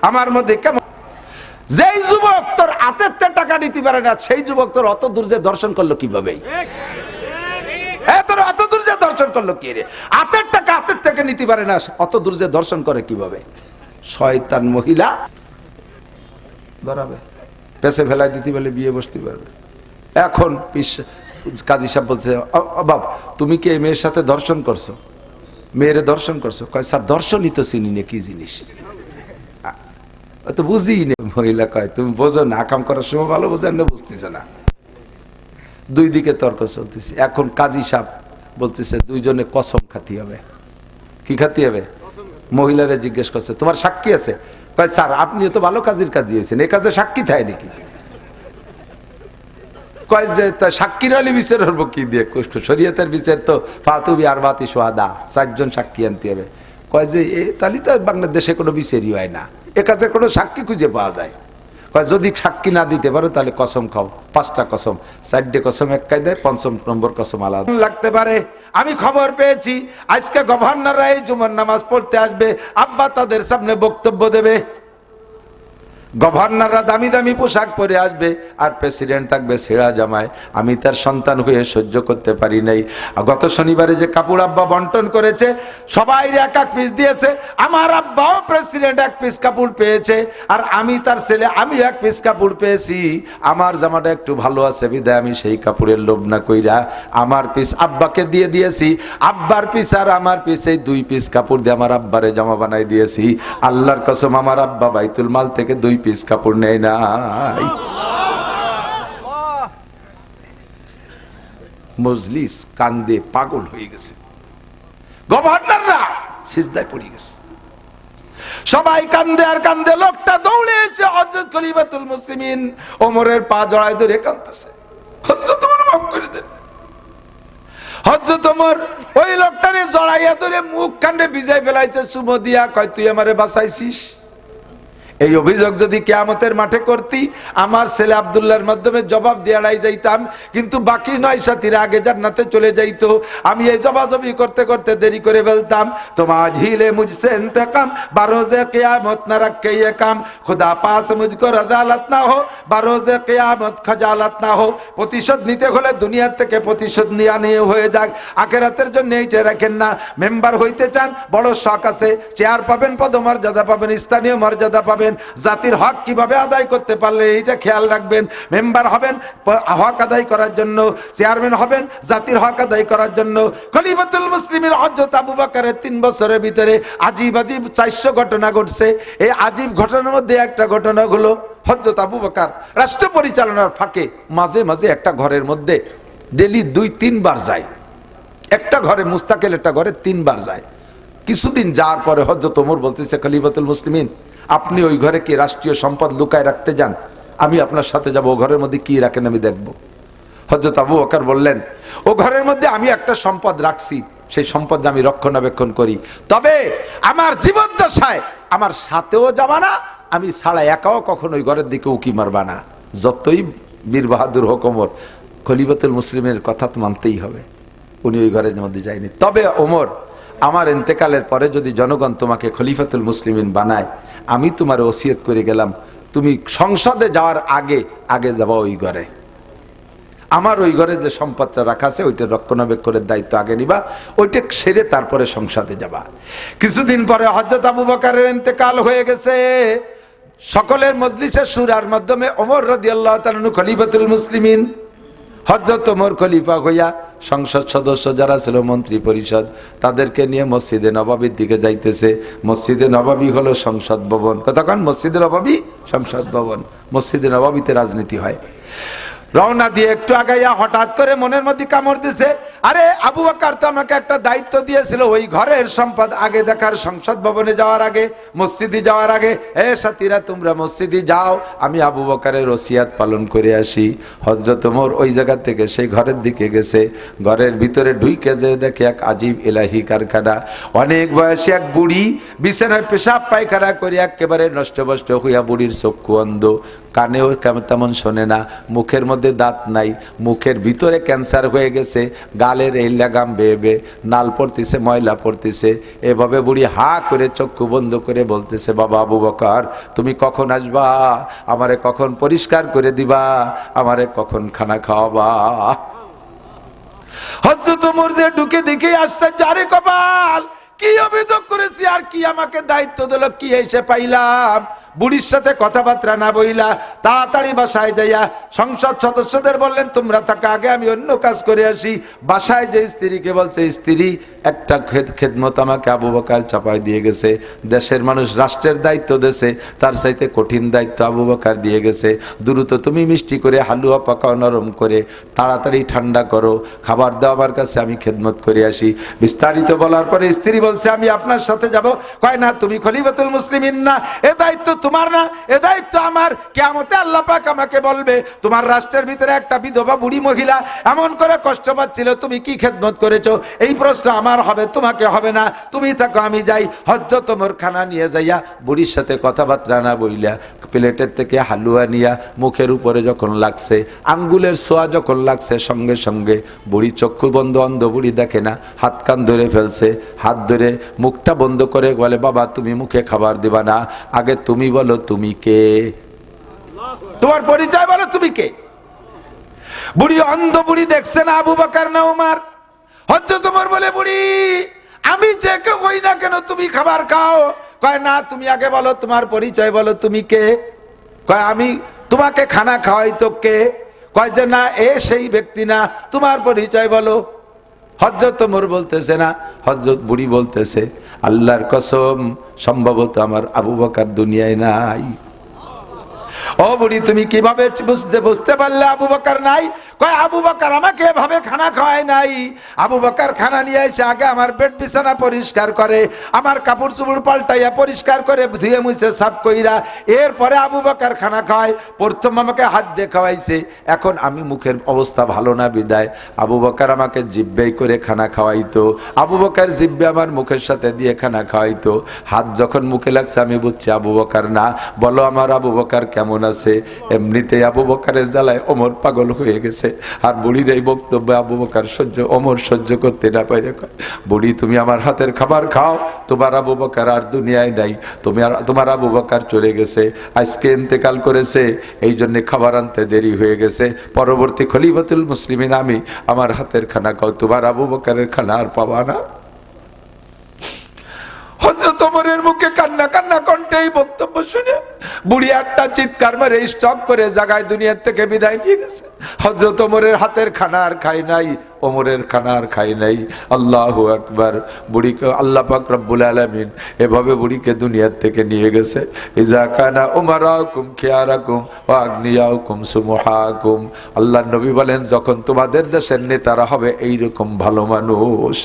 আমার মধ্যে কেমন। যেই যুবক তোর হাতের টাকা নিতে পারে না, সেই যুবক তোর অত দূর যে দর্শন করলো কিভাবে? তোর অত দূর যে দর্শন করলো কি রে? হাতের টাকা হাতের থেকে নিতে পারে না, অত দূর যে দর্শন করে কিভাবে? শয়তান মহিলা ধরাবে, পেছে ফেলাই দিতে বলে বিয়ে বসতে পারবে। এখন কাজী সাহেব বলছে, বাবা তুমি কি এই মেয়ের সাথে দর্শন করছো? মেয়েরে দর্শন করছো? কয় স্যার দর্শনই তো চিনি না কি জিনিস, তো বুঝি না। মহিলা কয় তুমি বোঝো না, কাম করার সময় ভালো বোঝেন না, বুঝতেছ না। দুই দিকে তর্ক চলতেছে। এখন কাজী সাহেব বলতেছে দুইজনে কসম খাতি হবে। কি খাতি হবে? মহিলারে জিজ্ঞেস করছে তোমার সাক্ষী আছে? কয় স্যার আপনিও তো ভালো কাজের কাজী হয়েছেন, এই কাজে সাক্ষী থাকে নাকি? কয় যে সাক্ষী নাহলে বিচার হবো কি দিয়ে? শরীয়তের বিচার তো ফাতুবি আর বাতি সোহাদা, 4 জন সাক্ষী আনতে হবে। কয় যে তাহলে তো বাংলাদেশে কোনো বিচারই হয় না, এ কাজে কোনো সাক্ষী খুঁজে পাওয়া যায়। কয় যদি সাক্ষী না দিতে পারো তাহলে কসম খাও, 5টা কসম, 4টে কসম এক কায়দায়, 5ম নম্বর কসম আলাদা লাগতে পারে। আমি খবর পেয়েছি আজকে গভর্নররা এই জুমার নামাজ পড়তে আসবে, আব্বা তাদের সামনে বক্তব্য দেবে। গভর্নররা দামি দামি পোশাক পরে আসবে আর প্রেসিডেন্ট থাকবে ছেঁড়া জামায়। আমি তার সন্তান হয়ে সহ্য করতে পারি নাই। গত শনিবারে যে কাপড় আব্বা বন্টন করেছে, সবাই এক এক পিস দিয়েছে। আমার আব্বাও প্রেসিডেন্ট 1 পিস কাপড় পেয়েছে, আর আমি তার ছেলে আমি 1 পিস কাপড় পেয়েছি। আমার জামাটা একটু ভালো আছে বিধায় আমি সেই কাপড়ের লোভ না কইরা আমার পিস আব্বাকে দিয়ে দিয়েছি। আব্বার পিস আর আমার পিস এই 2 পিস কাপড় দিয়ে আমার আব্বারে জামা বানাই দিয়েছি। আল্লাহর কসম আমার আব্বা বাইতুল মাল থেকে 2 পিস কাপড় নেই নাই। মজলিস কান্দে পাগল হয়ে গেছে, গভর্নররা সিজদায় পড়ে গেছে, সবাই কান্দে আর কান্দে। লোকটা দৌড়ে এসে হযরত খলিফাতুল মুসলিমিন ওমরের পা জড়ায় ধরে কাঁদতেছে, হযরত ওমর মাফ করে দেন। হযরত ওমর ওই লোকটারে জড়াইয়া ধরে মুখ কান্দে ভিজাই ফেলাইছে চুমো দিয়া, কয় তুই আমারে বাঁচাইছিস। এই অভিযোগ যদি কিয়ামতের মাঠে করতি, আমার ছেলে আব্দুল্লাহর মাধ্যমে জবাব দিয়ে এড়াই যাইতাম, কিন্তু বাকি 9 সাথীরা আগে জান্নাতে চলে যাইতো। আমি এই জবাজবি করতে করতে দেরি করে ফেলতাম। তোমাজ হিলে মুঝসে ইন্তেকাম, বারোজে কিয়ামত না রাখে ये काम, खुदा पास मुझको रजालत ना हो, বারোজে কিয়ামত খজালত না हो। প্রতিশোধ নিতে হলে দুনিয়ার থেকে প্রতিশোধ নিয়ে নিয়ে হয়ে যাক, আখিরাতের জন্য এইটা রাখেন না। মেম্বার হইতে চান, বড় শখ আছে, চেয়ার পাবেন, পদমর্যাদা পাবেন, স্থানীয় মর্যাদা পাবেন, জাতির হক কিভাবে আদায় করতে পারলে এটা খেয়াল রাখবেন। মেম্বার হবেন হক আদায় করার জন্য, চেয়ারম্যান হবেন জাতির হক আদায় করার জন্য। খলিফাতুল মুসলিমিন হযরত আবু বকরের 3 বছরের ভিতরে আজীব আজীব 400 ঘটনা ঘটছে। এই আজীব ঘটনার মধ্যে একটা ঘটনা হলো হযরত আবু বকর রাষ্ট্র পরিচালনার ফাঁকে মাঝে মাঝে একটা ঘরের মধ্যে ডেলি 2-3 বার যায়। একটা ঘরে মুস্তাকিল একটা ঘরে 3 বার যায়। কিছুদিন যাওয়ার পরে হযরত ওমর বলতেছে, খলিফাতুল মুসলিমিন আপনি ওই ঘরে কি রাষ্ট্রীয় সম্পদ লুকায় রাখতে যান? আমি আপনার সাথে যাব, ও ঘরের মধ্যে কি রাখেন আমি দেখব। হযরত আবু বকর বললেন, ও ঘরের মধ্যে আমি একটা সম্পদ রাখছি, সেই সম্পদ আমি রক্ষণাবেক্ষণ করি, তবে আমার জীবদ্দশায় আমার সাথেও যাবা না, আমি ছাড়া একাও কখনো ওই ঘরের দিকে উকি মারবা না। যতই বীর বাহাদুর হোক ওমর, খলিফাতুল মুসলিমের কথা তো মানতেই হবে। উনি ওই ঘরের মধ্যে যায়নি। তবে ওমর, আমার ইন্তেকালের পরে যদি জনগণ তোমাকে খলিফাতুল মুসলিমিন বানায়, আমি তোমার ওসিয়ত করে গেলাম, তুমি সংসদে যাওয়ার আগে আগে যাবা ওই ঘরে। আমার ওই ঘরে যে সম্পদটা রাখা আছে ওইটা রক্ষণাবেক্ষণের দায়িত্ব আগে নিবা, ওইটা সেরে তারপরে সংসদে যাবা। কিছুদিন পরে হযরত আবু বকরের ইন্তেকাল হয়ে গেছে। সকলের মজলিসে শুরার মাধ্যমে ওমর রাদিয়াল্লাহু তাআলা আনহু খলিফাতুল মুসলিমিন। হযরত ওমর খলিফা হইয়া সংসদ সদস্য যারা ছিল, মন্ত্রী পরিষদ, তাদেরকে নিয়ে মসজিদে নববীর দিকে যাইতেছে। মসজিদে নববী হলো সংসদ ভবন। কতক্ষণ মসজিদে নববী সংসদ ভবন, মসজিদে নববীতে রাজনীতি হয়। রওনা দিয়ে একটু আগাইয়া হঠাৎ করে মনের মধ্যে কামড় দিছে, আরে আবু বকর তো আমাকে একটা দায়িত্ব দিয়েছিল ওই ঘরের সম্পদ আগে দেখার, সংসদ ভবনে যাওয়ার আগে, মসজিদে যাওয়ার আগে। এ সাথীরা তোমরা মসজিদে যাও, আমি আবু বকরের ওসিয়াত পালন করে আসি। হযরত ওমর ওই জায়গা থেকে সেই ঘরের দিকে গেছে। ঘরের ভিতরে ঢুকে যে দেখে এক আজীব এলাহি কারখানা। অনেক বয়সী এক বুড়ি বিছানায় পেশাব পায়খানা করে একেবারে নষ্টভষ্ট হইয়া, বুড়ির চক্ষু অন্ধ, কানেও তেমন শোনে না, মুখের মধ্যে মধ্যে দাঁত নাই, মুখের ভিতরে ক্যান্সার হয়ে গেছে, গালের এই লাগাম বেয়ে বেয়ে নাল পড়তেছে, ময়লা পড়তেছে। এভাবে বুড়ি হা করে চক্ষু বন্ধ করে বলতেছে, বাবা আবু বকর তুমি কখন আসবা, আমারে কখন পরিষ্কার করে দিবা, আমারে কখন খানা খাওয়াবা। হযরত ওমর যে ঢুকে দেখে আশ্চর্য, আরে কপাল, কি অভিযোগ করেছি আর কি আমাকে দায়িত্ব দিল, কি এসে পাইলাম। বুড়ির সাথে কথাবার্তা না বইলা তাড়াতাড়ি বাসায় যাইয়া সংসদ সদস্যদের বললেন, তোমরা থাকা, আগে আমি অন্য কাজ করে আসি। বাসায় যে স্ত্রীকে বলছে, স্ত্রী একটা খেদমত আমাকে আবু বকর চাপাই দিয়ে গেছে, দেশের মানুষ রাষ্ট্রের দায়িত্ব দেশে, তার চাইতে কঠিন দায়িত্ব আবু বকর দিয়ে গেছে। দ্রুত তুমি মিষ্টি করে হালুয়া পাকাও, নরম করে তাড়াতাড়ি ঠান্ডা করো, খাবার দাও আমার কাছে, আমি খেদমত করে আসি। বিস্তারিত বলার পরে স্ত্রী বলছে, আমি আপনার সাথে যাব। কয় না, তুমি খলিফাতুল মুসলিমিন না, এ দায়িত্ব তোমার না, এ দায়িত্ব আমার। কিয়ামতে আল্লাহ পাক আমাকে বলবে, তোমার রাষ্ট্রের ভিতরে একটা বিধবা বুড়ি মহিলা এমন করে কষ্ট পাচ্ছিল, তুমি কি খেদমত করেছো, এই প্রশ্ন আমার হবে, তোমাকে হবে না। তুমি থাকো, আমি যাই। হযরত ওমর খানা নিয়ে যাইয়া বুড়ির সাথে কথাবার্তা না বইলা প্লেটের থেকে হালুয়া নিয়া মুখের উপরে যখন লাগছে, আঙ্গুলের ছোঁয়া যখন লাগছে, সঙ্গে সঙ্গে বুড়ি চক্ষু বন্ধ, অন্ধ বুড়ি দেখে না, হাত কান ধরে ফেলছে। হাত ধরে মুখটা বন্ধ করে বলে, বাবা তুমি মুখে খাবার দিবা না, আগে তুমি বলো তুমি কে, তোমার পরিচয় বলো, তুমি কে। বুড়ি অন্ধ, বুড়ি দেখছে না আবু বকর না ওমর। হযরত ওমর বলে, বুড়ি আমি যে কেউ হই না কেন, তুমি খাবার খাও। কয় না, তুমি আগে বলো তোমার পরিচয় বলো, তুমি কে। কয় আমি তোমাকে খানা খাওয়াই তো কে। কয় যে না, এ সেই ব্যক্তি না, তোমার পরিচয় বলো। হযরত ওমর বলতেছে না, হযরত বুড়ি বলতেছে, আল্লাহর কসম সম্ভবত আমার আবু বকর দুনিয়ায় নাই। ও বুড়ি তুমি কিভাবে বুঝতে পারলে আবু বকর নাই? কয় আবু বকর আমাকে এভাবে খানা খাওয়ায় নাই। আবু বকর খানা নিয়ে এসে আগে আমার বেড বিছানা পরিষ্কার করে, আমার কাপড় চোপড় পাল্টাইয়া পরিষ্কার করে ধুয়ে মুছে সাফ কইরা এরপরে আবু বকর খানা খাওয়ায়। প্রথম আমাকে হাত দিয়ে খাওয়াইছে, এখন আমি মুখের অবস্থা ভালো না বিদায় আবু বকর আমাকে জিব্বেই করে খানা খাওয়াইতো। আবু বকর জিব্বে আমার মুখের সাথে দিয়ে খানা খাওয়াইতো। হাত যখন মুখে লাগছে আমি বুঝছি আবু বকর না। বলো আমার আবু বকর কেমন আছে? এমনিতে আবু বকরের জ্বালায় ওমর পাগল হয়ে গেছে। আর বুড়ির এই বক্তব্য আবু বকর ওমর সহ্য করতে না পারে। বুড়ি তুমি আমার হাতের খাবার খাও, তোমার আবু বকর আর দুনিয়ায় নাই, তোমার আবু বকর চলে গেছে, আজকে ইন্তেকাল করেছে, এই জন্য খাবার আনতে দেরি হয়ে গেছে। পরবর্তী খলিফাতুল মুসলিমিন আমি, আমার হাতের খানা খাও, তোমার আবু বকরের খানা আর পাবা না। হযরত ওমরের মুখে কান্না কান্না কণ্ঠে এই বক্তব্য শুনে বুড়ি একটা চিৎকার মারে স্টক করে জায়গায় দুনিয়ার থেকে বিদায় নিয়ে গেছে। হযরত ওমরের হাতের খানা আর খাই নাই, ওমরের খানা আর খাই নাই। আল্লাহু আকবার। বুড়িকে আল্লাহ পাক রব্বুল আলামিন এভাবে বুড়িকে দুনিয়ার থেকে নিয়ে গেছে। ইজা কানা উমারাকুম খিয়ারাকুম ওয়া আগনিয়াকুম সুমুহাকুম। আল্লাহর নবী বলেন, যখন তোমাদের দেশের নেতারা হবে এইরকম ভালো মানুষ,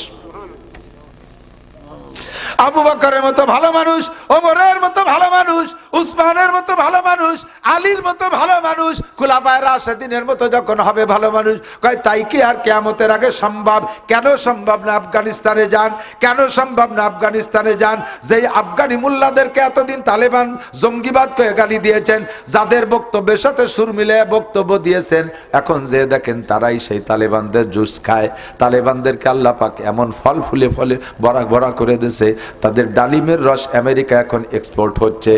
আবু বকরের মতো ভালো মানুষ, ওমরের মতো ভালো মানুষ, উসমানের মতো ভালো মানুষ, আলীর মতো ভালো মানুষ, খুলাফায়ে রাশেদিনের মতো যখন হবে ভালো মানুষ, কয় তাই কি আর কিয়ামতের আগে সম্ভব? কেন সম্ভব না? আফগানিস্তানে যান, কেন সম্ভব না? আফগানিস্তানে যান। যেই আফগানি মুল্লাদেরকে এতদিন তালেবান জঙ্গিবাদ করে গালি দিয়েছেন, যাদের বক্তব্যের সাথে সুর মিলে বক্তব্য দিয়েছেন, এখন যে দেখেন তারাই সেই তালেবানদের জুস খায়। তালেবানদেরকে আল্লাহ পাক এমন ফল ফুলে ফলে ভরা ভরা করে দিয়েছে, তাদের ডালিমের রস আমেরিকা এখন এক্সপোর্ট হচ্ছে।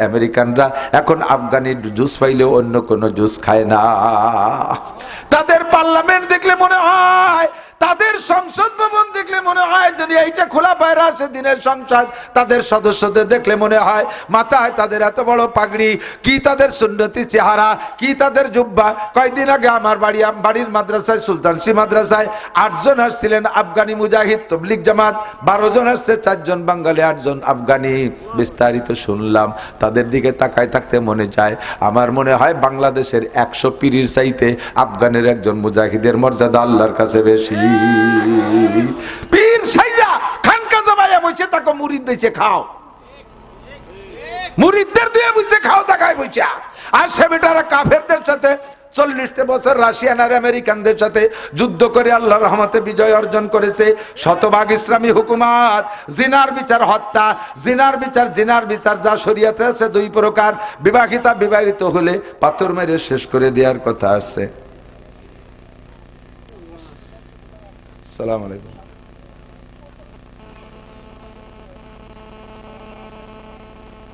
আমেরিকানরা এখন আফগানি জুস পাইলেও অন্য কোনো জুস খায় না। তাদের পার্লামেন্ট দেখলে মনে হয়, তাদের সংসদ ভবন দেখলে মনে হয় যেন এইটা খোলাফায়ে রাশেদিনের সংসদ। তাদের সদস্যদের দেখলে মনে হয় মাথায় তাদের এত বড় পাগড়ি, কি তাদের সুন্নতি চেহারা, কি তাদের জুব্বা। কয়েকদিন আগে আমার বাড়ির মাদ্রাসায়, সুলতানশি মাদ্রাসায় 8 জন আসছিলেন আফগানি মুজাহিদ তবলিগ জামাত, 12 জন আসছে, 4 জন বাঙালি, 8 জন আফগানি। বিস্তারিত শুনলাম, তাদের দিকে তাকায় থাকতে মনে চায়। আমার মনে হয় বাংলাদেশের 100 পীরের চাইতে আফগানের একজন মুজাহিদের মর্যাদা আল্লাহর কাছে বেশি। পীর সাইজা খানকা জবাইয়া বইছে, তাকে মুরিদ বেচে খাও, মুরিদদের দিয়ে বইছে খাও জায়গায় বইছা। আর সে বেটারা কাফেরদের সাথে 40টা বছর রাশিয়ান আর আমেরিকানদের সাথে যুদ্ধ করে আল্লাহর রহমতে বিজয় অর্জন করেছে। শতভাগ ইসলামী হুকুমত। জিনার বিচার হত্যা, জিনার বিচার যা শরীয়তে আছে 2 প্রকার। বিবাহিত হলে পাথর মেরে শেষ করে দেওয়ার কথা আছে। আসসালামু আলাইকুম।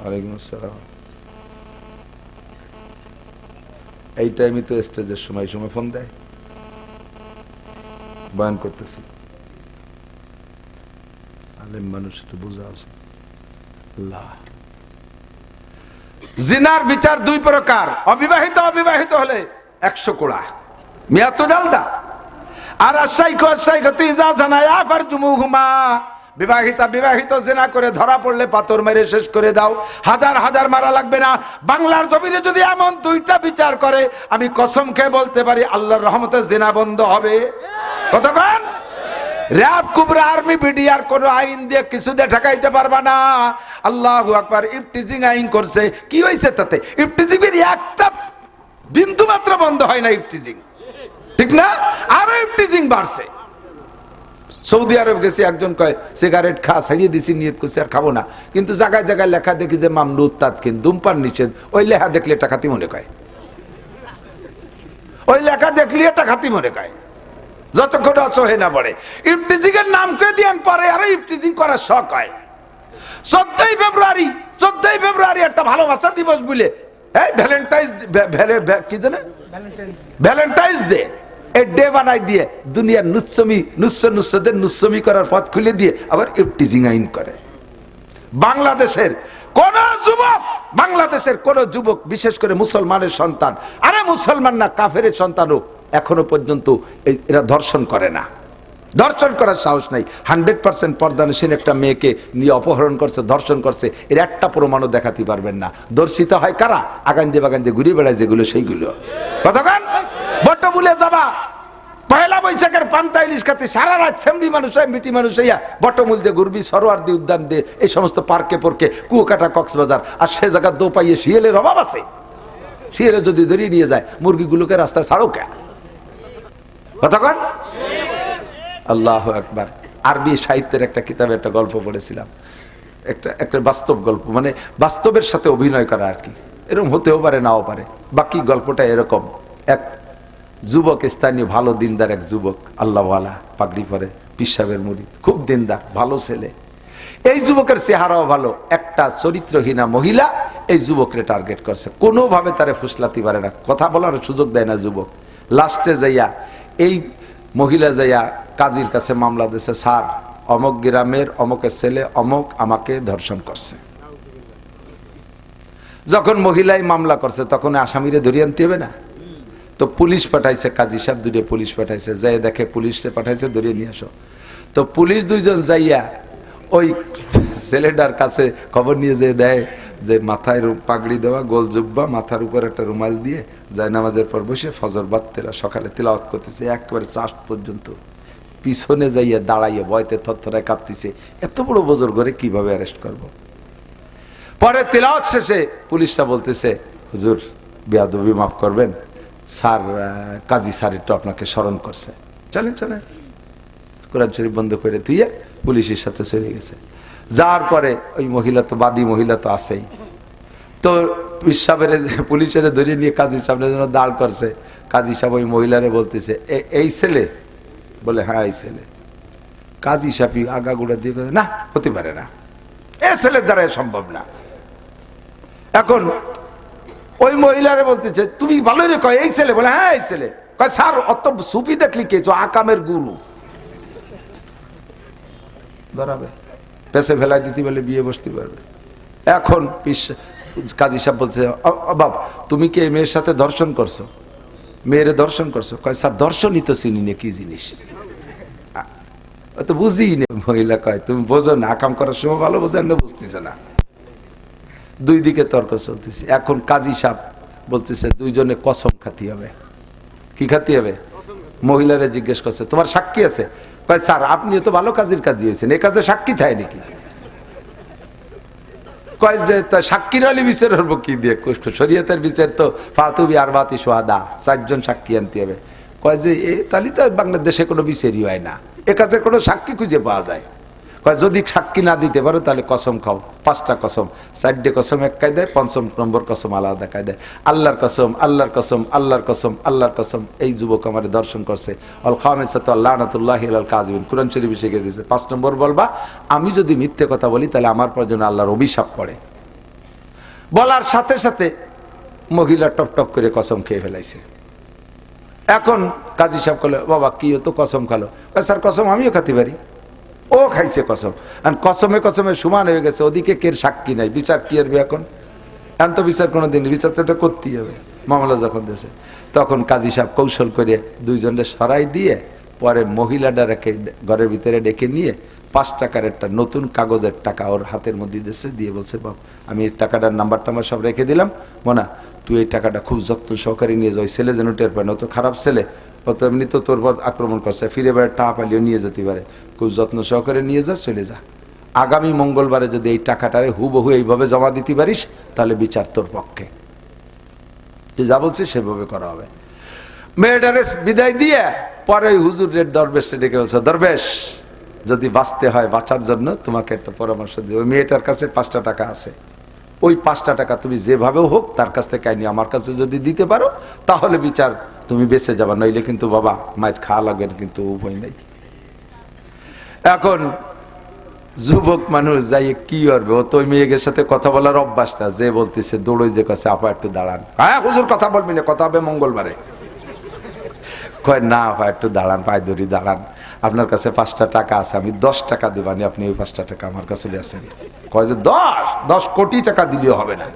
ওয়ালাইকুম আসসালাম। এই টাইমে তো স্টেজের সময় ফোন দেয়, বয়ান করতেছি। আলেম মানুষ একটু বোঝা উচিত। জিনার বিচার 2 প্রকার। অবিবাহিত হলে 100 কোড়া মিয়া তো জালদা। আর আশাইকো ইজা জানায়া ফারজুমুহুমা, বিবাহিত জিনা করে ধরা পড়লে পাথর মেরে শেষ করে দাও। হাজার মারা লাগবে না। বাংলার জমিনে যদি এমন 2টা বিচার করে, আমি কসম খেয়ে বলতে পারি আল্লাহর রহমতে জিনা বন্ধ হবে। কতক্ষণ? র‍্যাব, কুবরা, আর্মি, বিডিআর কোন আইন দিয়ে কিছু দিয়ে ঠেকাইতে পারবা না। আল্লাহু আকবার। ইফটিজিং আইন করছে, কি হয়েছে তাতে? ইফটিজিং এর একটা বিন্দু মাত্র বন্ধ হয় না। ইফটিজিং, ঠিক না? আরো ইফটিজিং বাড়ছে। সৌদি আরব গেছি, একজন কয় সিগারেট ছাড়িয়ে দিছি, নিয়ত করছি আর খাবো না, কিন্তু জায়গায় লেখা দেখি যে মামনু তাৎকিন, ধূমপান নিষেধ। ওই লেখা দেখলে এটা খাতি মনে কয়, যতক্ষণ অসহে না পড়ে। ইফটিজিং এর নাম কে দিয়েন পরে আরো ইফটিজিং করার শখ হয়। 14ই ফেব্রুয়ারি একটা ভালোবাসা দিবস বলে ভ্যালেন্টাইন্স ডে, এই ডে বানাই দিয়ে দুনিয়ার নুচ্ছদের নুচ্ছমি করার পথ খুলে দিয়ে আবার ইফটিজিং আইন করে। বাংলাদেশের কোন যুবক, বিশেষ করে মুসলমানের সন্তান, আরে মুসলমান না কাফের সন্তানও এখনো পর্যন্ত এরা ধর্ষণ করে না, ধর্ষণ করার সাহস নাই। 100% পর্দানশীল একটা মেয়েকে নিয়ে অপহরণ করছে, ধর্ষণ করছে, এর একটা প্রমাণও দেখাতে পারবেন না। দর্শিত হয় কারা? আগান্দে বাগান্দে ঘুরে বেড়ায় যেগুলো, সেইগুলো। কতক্ষণ বট্ট বলে যাবা পয়লা বৈশাখের পান্তা ইলিশ খাতে সারা রাত সেমরি মানুষ হয়, মিটি মানুষ হইয়া বটমূল দিয়ে ঘুরবি, সরোয়ার্দী উদ্যান দিয়ে, এই সমস্ত পার্কে পর্কে, কুয়াকাটা, কক্সবাজার, আর সে জায়গা দো পাইয়ে শিয়ালের অভাব আছে। শিয়ালে যদি ধরিয়ে নিয়ে যায়, মুরগিগুলোকে রাস্তায় ছাড়ো কে? কতক্ষণ? আল্লাহু আকবার। আরবি সাহিত্যের একটা কিতাবে একটা গল্প পড়েছিলাম, একটা বাস্তব গল্প, মানে বাস্তবের সাথে অভিনয় করা আর কি। এরকম হতেও পারে, নাও পারে। বাকি গল্পটা এরকম। এক যুবক, স্থানীয় ভালো দিনদার এক যুবক, আল্লাহওয়ালা, পাগড়ি পরে, পিসাবের মুরিদ, খুব দিনদার, ভালো ছেলে। এই যুবকের চেহারাও ভালো। একটা চরিত্রহীনা মহিলা এই যুবকরে টার্গেট করছে, কোনোভাবে তারে ফুসলাতে পারে না, কথা বলার সুযোগ দেয় না যুবক। লাস্টে যাইয়া এই মহিলা যাইয়া কাজীর কাছে মামলা দিয়েছে, স্যার অমক গ্রামের অমকের ছেলে অমক আমাকে ধর্ষণ করছে। যখন মহিলাই মামলা করছে, তখন আসামিরে ধরিয়ে আনতে হবে না? তো পুলিশ পাঠাইছে, কাজী সাহেব 2 পুলিশ পাঠাইছে, যাই দেখে পুলিশে পাঠাইছে, ধরিয়ে নিয়ে আসো। তো পুলিশ 2 জন যাইয়া ওই ছেলেটার কাছে খবর নিয়ে যেয়ে দেয় যে মাথায় পাগড়ি দেওয়া, গোল জুব্বা, মাথার উপর একটা রুমাল দিয়ে যায় নামাজের পর বসে ফজর বাদ সকালে তিলাওয়াত করতেছে একেবারে চাষ পর্যন্ত। পিছনে যাইয়া দাঁড়াইয়া ভয়তে থরথরায় কাঁপতেছে, এত বড় বজর করে কিভাবে অ্যারেস্ট করব। পরে তিলাওয়াত শেষে পুলিশটা বলতেছে, হুজুর বেয়াদবি মাফ করবেন, স্যার কাজী স্যার একটু আপনাকে স্মরণ করছে, চলেন কোরআন শরীফ বন্ধ করে তুইয়া পুলিশের সাথে চলে গেছে। যাওয়ার পরে ওই মহিলা তো, বাদী মহিলা তো আছেই, তো পিসাবের পুলিশের ধরিয়ে নিয়ে কাজী সাহেবের জন্য দাঁড় করছে। কাজী সাহেব ওই মহিলারে বলতেছে, এই ছেলে? বলে হ্যাঁ এই ছেলে। কাজী সাহেব আগাগুড়া দিয়ে না, হতে পারে না, এ ছেলের দ্বারা সম্ভব না। এখন ওই মহিলারে বলতেছে, তুমি ভালোই রে, কয় এই ছেলে? বলে হ্যাঁ এই ছেলে। কয় স্যার অত সুফি দেখলি কে? আকামের গুরু ধরাবে, পেছে ফেলাই দিতে বলে বিয়ে বসতে পারবে। এখন কাজী সাহেব বলছে, বাবা তুমি কি এই মেয়ের সাথে ধর্ষণ করছো? মেয়েরে ধর্ষণ করছো? কয় স্যার দর্শনই তো চিনি না, কি জিনিস তো বুঝি না। মহিলা কয় তুমি বোঝো না, আকাম করার সময় ভালো বোঝেন না, বুঝতেছ না। 2 দিকে তর্ক চলতেছে। এখন কাজী সাহেব বলতেছে 2 জনে কসম খাতি হবে। কি খাতি হবে? মহিলারে জিজ্ঞেস করছে, তোমার সাক্ষী আছে? কয় স্যার আপনিও তো ভালো কাজের কাজী হয়েছেন, এই কাজে সাক্ষী থাকে নাকি? কয় যে তা সাক্ষী নলি বিচার হবো কি দিয়ে, শরীয়তের বিচার তো ফাতুবি আরবাতি সোহাদা, 4 জন সাক্ষী আনতে হবে। কয় যে তাহলে তো বাংলাদেশে কোনো বিচারই হয় না, এ কাছে কোনো সাক্ষী খুঁজে পাওয়া যায়। কয় যদি সাক্ষী না দিতে পারো তাহলে কসম খাও, 5টা কসম, 4টে কসম এক কায়দায়, 5ম নম্বর কসম আলাদা কায়দায়। আল্লাহর কসম, আল্লাহর কসম, আল্লাহর কসম, আল্লাহর কসম। এই যুবক আমার দর্শন করছে, অল খামিসাতু লানাতুল্লাহি আলাল কাযিবিন, কুরআন শরীফে শিখে দিয়েছে। 5 নম্বর বলবা আমি যদি মিথ্যে কথা বলি তাহলে আমার পর যেন আল্লাহর অভিশাপ পড়ে। বলার সাথে সাথে মহিলা টপ টপ করে কসম খেয়ে ফেলাইছে। এখন কাজী সাহেব বলে, বাবা কি তো কসম খালো? স্যার কসম আমিও খেতে পারি। ও খাইছে কসম, আর কসমে কসমে সমান হয়ে গেছে। ওদিকে কের সাক্ষী নাই, বিচার কি করবে এখন? এখন তো বিচার কোনোদিন, বিচার তো এটা করতেই হবে। মামলা যখন দেশে, তখন কাজী সাহেব কৌশল করে 2 জনের সরাই দিয়ে পরে মহিলাটাকে ঘরের ভিতরে ডেকে নিয়ে 5 টাকার একটা নতুন কাগজের টাকা ওর হাতের মধ্যে দেশে দিয়ে বলছে, বাপ আমি এই টাকাটার নাম্বার টাম্বার সব রেখে দিলাম, মোনা তুই এই টাকাটা খুব যত্ন সহকারে নিয়ে যাও। ওই ছেলে যেন টের পায় না, তো খারাপ ছেলে, ও তো এমনি তো তোর পর আক্রমণ করছে, ফিরে বেড়ে টাকা পালিও নিয়ে যেতে পারে, খুব যত্ন সহকারে নিয়ে যা, চলে যা। আগামী মঙ্গলবারে যদি এই টাকাটারে হুবহু এইভাবে জমা দিতে পারিস তাহলে বিচার তোর পক্ষে। তুই যা বলছিস সেভাবে করা হবে। মেয়েটারে বিদায় দিয়ে পরে ওই হুজুরের দরবেশে ডেকে বলছে, দরবেশ যদি বাঁচতে হয়, বাঁচার জন্য তোমাকে একটা পরামর্শ দিই। ওই মেয়েটার কাছে 5টা টাকা আছে, ওই 5টা টাকা তুমি যেভাবেও হোক তার কাছ থেকে আইনি আমার কাছে যদি দিতে পারো তাহলে বিচার তুমি বেঁচে যাবা, নইলে কিন্তু বাবা মায়ের খাওয়া লাগবে, কিন্তু উপায় নেই। এখন যুবক মানুষ যাই কি করবে, ও তো ওই মেয়েদের সাথে কথা বলার অভ্যাসটা, যে বলতেছে দৌড়ই যে কাছে, আপা একটু দাঁড়ান। হ্যাঁ হুজুর কথা বলবি না, কথা হবে মঙ্গলবারে। কয় না আপা একটু দাঁড়ান, পায়ে ধরি দাঁড়ান, আপনার কাছে 5টা টাকা আছে, আমি 10 টাকা দেবানি, আপনি ওই 5টা টাকা আমার কাছে আসেন। কয় যে 10 কোটি টাকা দিলেও হবে না।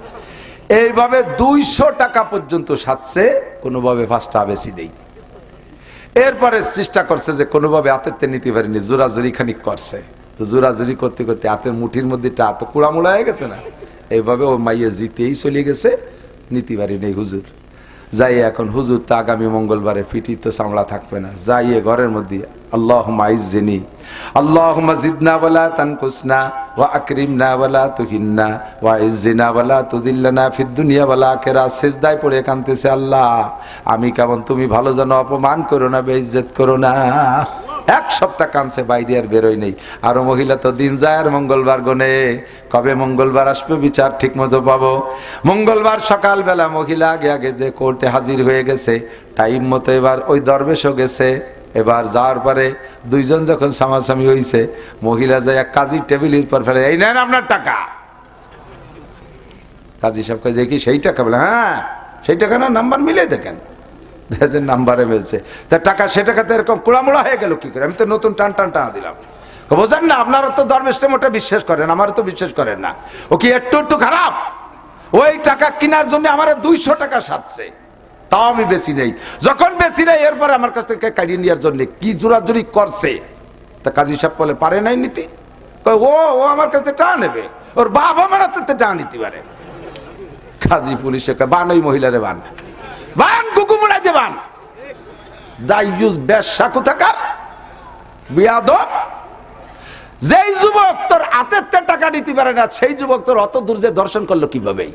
এইভাবে 200 টাকা পর্যন্ত সাথে কোনোভাবে 5টা বেশি নেই। এরপরে চেষ্টা করছে যে কোনোভাবে হাতের নিতে পারিনি, জোরাজুরি খানিক করছে। তো জোরাজুরি করতে করতে হাতের মুঠির মধ্যে টা তো কুড়ামুড়া হয়ে গেছে না, এইভাবে ও মাইয়া জিতেই চলে গেছে, নিতে পারিনি হুজুর। যাই এখন হুজুর তো আগামী মঙ্গলবারে ফিটি তো চামড়া থাকবে না, যাইয়ে ঘরের মধ্যে আল্লাহুম্মা আইজ্জিনি আল্লাহুম্মা জিদনা ওয়ালা তানকুসনা ওয়া আকরিমনা ওয়ালা তুহিন্না ওয়া আইজ্জিনা ওয়ালা তুদিল্লানা ফিদ দুনিয়া ওয়াল আখিরাহ। সিজদায় পড়ে কাঁদতেছে, আল্লাহ আমি কেমন, তুমি ভালো জানো, অপমান করো না, বেইজ্জত করো না। 1 সপ্তাহ কাঁদছে, বাইরে আর বেরোয় নেই। আরো মহিলা তো দিন যায় আর মঙ্গলবার গনে, কবে মঙ্গলবার আসবে বিচার ঠিক মতো পাবো। মঙ্গলবার সকালবেলা মহিলা আগে আগে যে কোর্টে হাজির হয়ে গেছে টাইম মতো, এবার ওই দরবেশও গেছে। এবার যাওয়ার পরে 2 জন যখন সামাসামি হয়েছে, মহিলা যায় এক কাজীর টেবিলের পর ফেলে, এই নেন আপনার টাকা। কাজী সাহেব কাজে কি সেই টাকা? বলে হ্যাঁ সেই টাকা না, নাম্বার মিলে দেখেন, নাম্বারে মিলছে। তা টাকা সে টাকাতে এরকম কুড়ামুড়া হয়ে গেল কি করে? আমি তো নতুন টান টান টাকা দিলাম। বোঝেন না, আপনারা তো দরবেশে মোটা বিশ্বাস করেন, আমার তো বিশ্বাস করেন না। ও কি একটু একটু খারাপ? ওই টাকা কেনার জন্য আমার 200 টাকা সাজছে, তাও আমি বেশি নেই। যখন বেশি নেই এরপরে আমার কাছ থেকে কাটিয়ে নেওয়ার জন্য কি জোরাজুরি করছে। তা কাজী সাহেব বলে, পারে নাই নিতে? ও ও আমার কাছে টাকা নেবে, ওর বাপ আমার হাতে টাকা নিতে পারে। কাজী পুলিশে বান, ওই মহিলারে বান, বান কুকুমুড়া যে বান, দাইয়ুস বেশ্যা কোথাকার বিয়াদব। যেই যুবক তোর হাতের টাকা নিতে পারে না, সেই যুবক তোর অত দূর যে দর্শন করলো কিভাবে?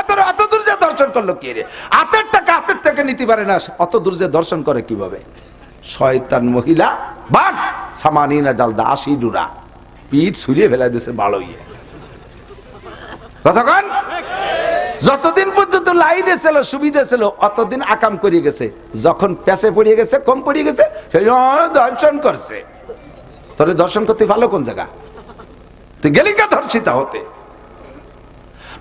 তোর অত দূর যে দর্শন করলো কি রে? হাতের টাকা হাতের থেকে নিতে পারে না, অত দূর যে দর্শন করে কিভাবে? শয়তান মহিলা বান, সামানিনা জালদা, 80 ডুরা, পিঠ ছুলিয়ে ফেলাই দিয়েছে বালো ইয়ে। কতক্ষণ? যতদিন পর্যন্ত লাইনে ছিল, সুবিধা ছিল, অতদিন আকাম করিয়ে গেছে। যখন পেছে পড়িয়ে গেছে, কম পড়িয়ে গেছে, সেই দর্শন করছে। তোরে দর্শন করতে ভালো কোন জায়গা? তুই গেলি কে ধর্ষিতা হতে?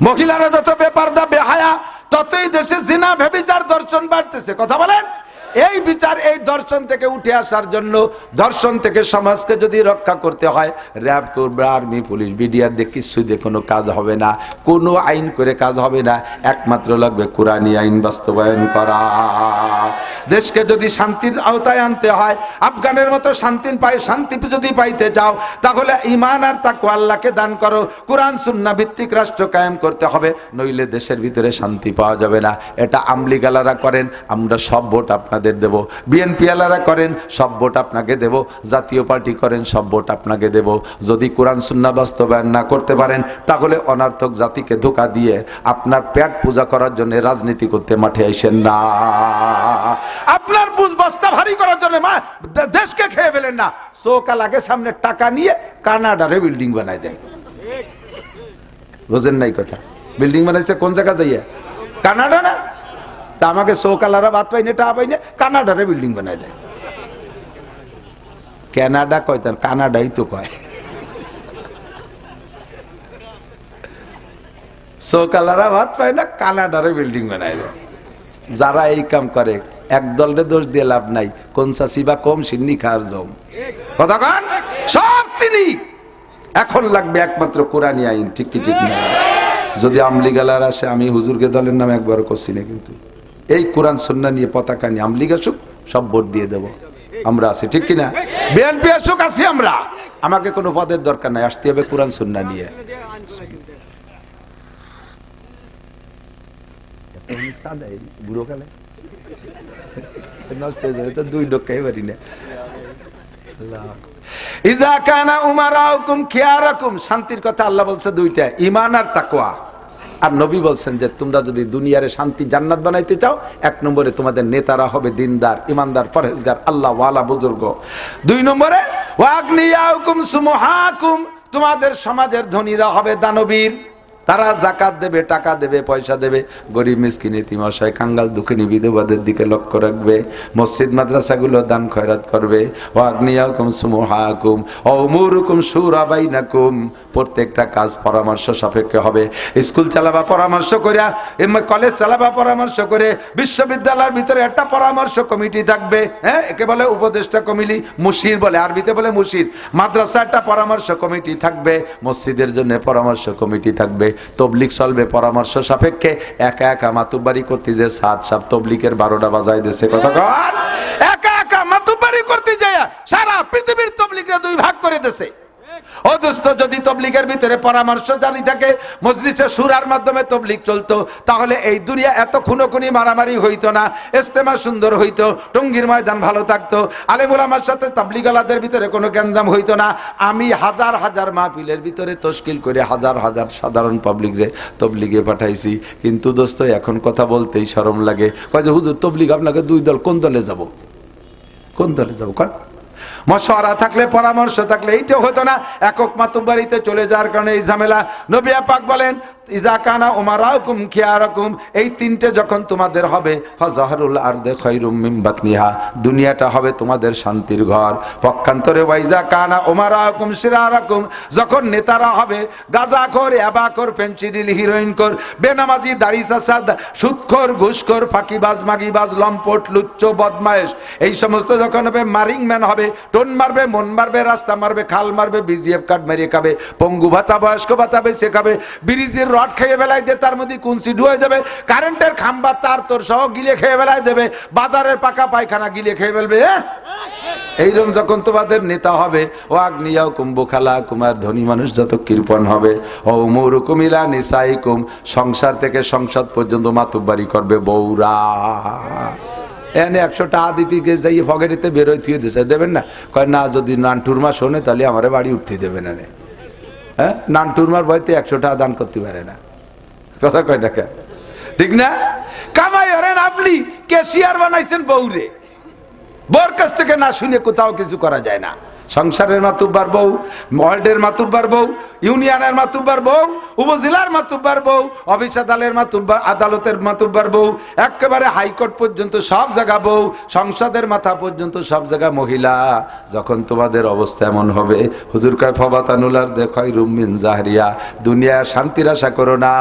মহিলারা যত বেপরদা বেহায়া, ততই দেশে জিনা ব্যভিচার দর্শন বাড়তেছে। কথা বলেন। এই বিচার, এই দর্শন থেকে উঠে আসার জন্য, দর্শন থেকে সমাজকে যদি রক্ষা করতে হয়, র্যাব করবে, আর্মি, পুলিশ, বিডিআর দিয়ে কিছুই দিয়ে কোনো কাজ হবে না, কোনো আইন করে কাজ হবে না। একমাত্র লাগবে কোরআনী আইন বাস্তবায়ন করা। দেশকে যদি শান্তির আওতায় আনতে হয়, আফগানের মতো শান্তি যদি পাইতে চাও, তাহলে ঈমান আর তাকওয়া আল্লাহকে দান করো। কোরআন সুন্নাহ ভিত্তিক রাষ্ট্র কায়েম করতে হবে, নইলে দেশের ভিতরে শান্তি পাওয়া যাবে না। এটা আমলিগালারা করেন, আমরা সব ভোট আপনাদের দেব। বিএনপি আলারা করেন, সব ভোট আপনাকে দেব। জাতীয় পার্টি করেন, সব ভোট আপনাকে দেব। যদি কোরআন সুন্নাহ বাস্তবায়ন না করতে পারেন, তাহলে অনার্থক জাতিকে ধোঁকা দিয়ে আপনার পেট পূজা করার জন্য রাজনীতি করতে মাঠে আইসেন না। আপনার বস্তা ভারী করার জন্য দেশকে খেয়ে ফেলেন না। চৌকা লাগে সামনে টাকা নিয়ে কানাডারে বিল্ডিং বানাই দেয়। বুঝেন নাই কথা? বিল্ডিং বানাইছে কোন জায়গা যাইয়া? কানাডা না? তা আমাকে চৌকালারা বাদ পাইনে, টা পাইনে, কানাডারে বিল্ডিং বানাই দেয়। কানাডা কয়, তার কানাডাই তো কয়। চৌকালারা ভাত পায় না, কানাডারে বিল্ডিং বানাই দেয়। যারা এই কাম করে, এক দলরে দোষ দিয়ে লাভ নাই। কোন চাষি বা কম সিন্নি খাওয়ার জম কথা কন, সব চিনি। এখন লাগবে একমাত্র কোরআনী আইন, ঠিক কি ঠিক না? যদি আমলিগালার আসে, আমি হুজুরকে দলের নামে একবার করছি না, কিন্তু এই কোরআন সুন্নাহ নিয়ে পতাকা নিয়ে আমলিগ আসুক, সব ভোট দিয়ে দেব। আমরা আছি, ঠিক কিনা? বিএনপি আসুক, আছি আমরা। আমাকে কোনো পদের দরকার নাই, আসতে হবে কোরআন সুন্নাহ নিয়ে। বুড়ো কালে দুই ডক্কাই পারি না। ইজা কানা উমারাউকুম খিয়ারাকুম, শান্তির কথা আল্লাহ বলছে দুইটা, ঈমান আর তাকওয়া। আর নবী বলছেন যে তোমরা যদি দুনিয়ারে শান্তি জান্নাত বানাইতে চাও, এক নম্বরে তোমাদের নেতারা হবে দিনদার, ইমানদার, পরহেজগার, আল্লাহ ওয়ালা বুজুর্গ। দুই নম্বরে ওয়াগনিয়াউকুম সুমহাকুম, তোমাদের সমাজের ধনীরা হবে দানবীর। তারা জাকাত দেবে, টাকা দেবে, পয়সা দেবে, গরিব মিসকিন ইতিম অসহায় কাঙ্গাল দুঃখিনী বিধবাদের দিকে লক্ষ্য রাখবে, মসজিদ মাদ্রাসাগুলো দান খয়রাত করবে। ওয়াগনিয়াকুম সুমহাকুম ওয়াউমুরুকুম শুরা বাইনাকুম, প্রত্যেকটা কাজ পরামর্শ সাপেক্ষে হবে। স্কুল চালাবা পরামর্শ করে, কলেজ চালাবা পরামর্শ করে, বিশ্ববিদ্যালয়ের ভিতরে একটা পরামর্শ কমিটি থাকবে, হ্যাঁ, একে বলে উপদেষ্টা কমিটি, মুশির বলে, আরবিতে বলে মুশির। মাদ্রাসা একটা পরামর্শ কমিটি থাকবে, মসজিদের জন্য পরামর্শ কমিটি থাকবে। তবলিগ চলবে পরামর্শ সাপেক্ষে। একা একা মাতুব্বারি করতে যে সাত তবলিগের 12টা বাজাই দিয়েছে কথা কন। একা একা মাতুব্বারি করতে যায় সারা পৃথিবীর তবলিগরা দুই ভাগ করে দিয়েছে। ও দোস্ত, যদি তবলিগের ভিতরে পরামর্শ জারি থাকে, মজলিসে শুরার মাধ্যমে তবলিগ চলতো, তাহলে এই দুনিয়া এত খুনোখুনি মারামারি হইতো না, ইজতেমা সুন্দর হইতো, টঙ্গীর ময়দান ভালো থাকতো, আলেম ওলামার সাথে তাবলিগালাদের ভিতরে কোনো গ্যাঞ্জাম হইতো না। আমি হাজার হাজার মাহফিলের ভিতরে তশকিল করে হাজার হাজার সাধারণ পাবলিকরে তবলিগে পাঠাইছি। কিন্তু দোস্ত, এখন কথা বলতেই শরম লাগে। কয় যে হুজুর, তবলিগ আপনাকে দুই দল, কোন দলে যাব? কোন দলে যাব? কারণ মশওয়ারা থাকলে, পরামর্শ থাকলে এইটা হতো না। একক মাতুব্বারিতে চলে যাওয়ার কারণে এই ঝামেলা। নবী পাক বলেন, ইজা কানা উমারাকুম খিয়ারাকুম, এই তিনটে যখন তোমাদের হবে, ফাজাহরুল আরদে খায়রুম মিন বাতনিহা, দুনিয়াটা হবে তোমাদের শান্তির ঘর। পক্ষান্তরে ওয়াইজা কানা উমারাকুম শিরারাকুম, যখন নেতারা হবে গাঁজাখোর, ইয়াবাখোর, ফেনসিডিল, হিরোইনখোর, বেনামাজি, দাড়ি চাচা, সুদখোর, ঘুষখোর, ফাঁকিবাজ, মাগিবাজ, লম্পট, লুচ্চ, বদমায়েশ, এই সমস্ত যখন হবে, মারিং ম্যান হবে, টোন মারবে, মন মারবে, রাস্তা মারবে, খাল মারবে, বিজিএফ কার্ড মেরে খাবে, পঙ্গু ভাতা, বয়স্ক ভাতা বেশি খাবে, ব্রিজের রড খেয়ে বেলায় দিয়ে তার মধ্যে কুনসি ঢুয়ে যাবে, কারেন্টের খাম্বা তার তোর সহ গিলে খেয়ে বেলায় দেবে, বাজারের পাকা পায়খানা গিলে খেয়ে ফেলবে। এইরকম যখন তোমাদের নেতা হবে, ও আগ্নিয়াও কুম্ভখালা, কুমার ধনী মানুষ যত কৃপণ হবে, ও মৌরুকুমিলা নিসাইকুম, সংসার থেকে সংসদ পর্যন্ত মাতুব্বারি করবে বউরা। এনে 100 টাকা দিতে যাই ফগেরিতে বেরোয় থুয়ে দিছে, দেবেন না? কয় না, যদি নানটুরমা শোনে তাহলে আমার বাড়ি উঠতে দেবে না রে। হ্যাঁ, নানটুরমার ভয়তে 100 টাকা দান করতে পারে না। কথা কয় টাকা, ঠিক না? কামাই হরেন আপনি, ক্যাশিয়ার বানাইছেন বউরে। বউর কাছ থেকে না শুনে কোথাও কিছু করা যায় না। সংসারের মাতুব্বার বউ, ওয়ার্ডের মাতুব্বার বউ, ইউনিয়নের মাতুব্বার বউ, উপজেলার মাতুব্বার বউ, অফিস আদালতের মাতুব্বার বউ, একেবারে হাইকোর্ট পর্যন্ত সব জায়গা বউ, সংসদের মাথা পর্যন্ত সব জায়গা মহিলা। যখন তোমাদের অবস্থা এমন হবে, হুজুর কয় ফাবাতানুলার দেখাই রুমিন জাহরিয়া, দুনিয়া শান্তির আশা করো না,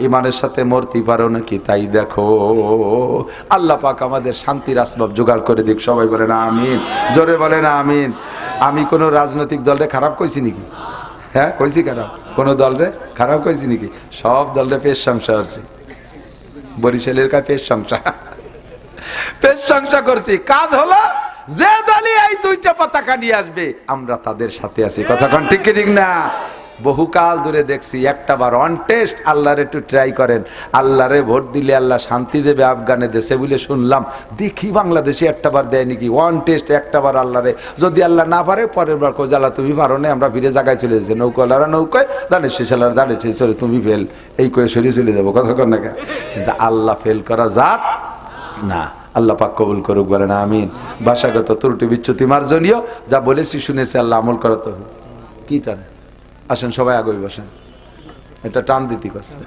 ইমানের সাথে মরতে পারো নাকি তাই দেখো। আল্লাহ পাক আমাদের শান্তির আসবাব জোগাড় করে দিক। সবাই বলেন আমিন, জোরে বলেন আমিন। আমি কোনো রাজনৈতিক দলরে খারাপ কইছি নাকি? হ্যাঁ, কইছি খারাপ? কোনো দলরে খারাপ কইছি নাকি? সব দলরে পেশ সংসার হচ্ছে। বরিশালের কাছে পেশ সংসার, প্রশংসা করছি, কাজ হলো যে দলই এই দুইটা পতাকা নিয়ে আসবে আমরা তাদের সাথে আছি। কথা কোন ঠিক কি ঠিক না? বহুকাল ধরে দেখছি, একটা বার অন টেস্ট আল্লাহর একটু ট্রাই করেন, আল্লাহরে ভোট দিলে আল্লাহ শান্তি দেবে আফগানে দেশে বলে শুনলাম, দেখি বাংলাদেশে একটা বার দেয় নাকি ওয়ান টেস্ট একটা বার আল্লাহরে, যদি আল্লাহ না পারে পরের বার কোজালা তুমি পারো না, আমরা ফিরে জায়গায় চলে যাচ্ছি, নৌকালারা নৌকায় দাঁড়িয়ে শেষালারা দাঁড়িয়েছে, চলে তুমি ফেল, এই করে সরিয়ে চলে যাবো। কথা কর না কেন? কিন্তু আল্লাহ ফেল করা জাত না। আল্লাহ পাক কবুল করুক, বলেন আমিন। ভাষাগত ত্রুটি বিচ্যুতি মার্জনীয়, যা বলেছি শুনেছি, আল্লাহ আমল করা তো কি টানে। আসেন সবাই আগে বসেন, এটা টান দিতে করছে।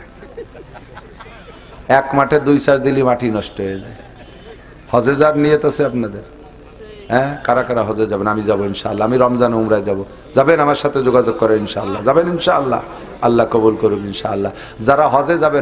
এক মাঠে 2 চাষ দিলে মাটি নষ্ট হয়ে যায়। হজে যার নিয়ত আছে আপনাদের? হ্যাঁ, কারা কারা হজে যাবেন? আমি যাবো ইনশাআল্লাহ, আমি রমজান উমরায় যাবো। যাবেন? আমার সাথে যোগাযোগ করেন ইনশাআল্লাহ। যাবেন ইনশাআল্লাহ? আল্লাহ কবুল করুক ইনশাআল্লাহ। যারা হজে যাবেন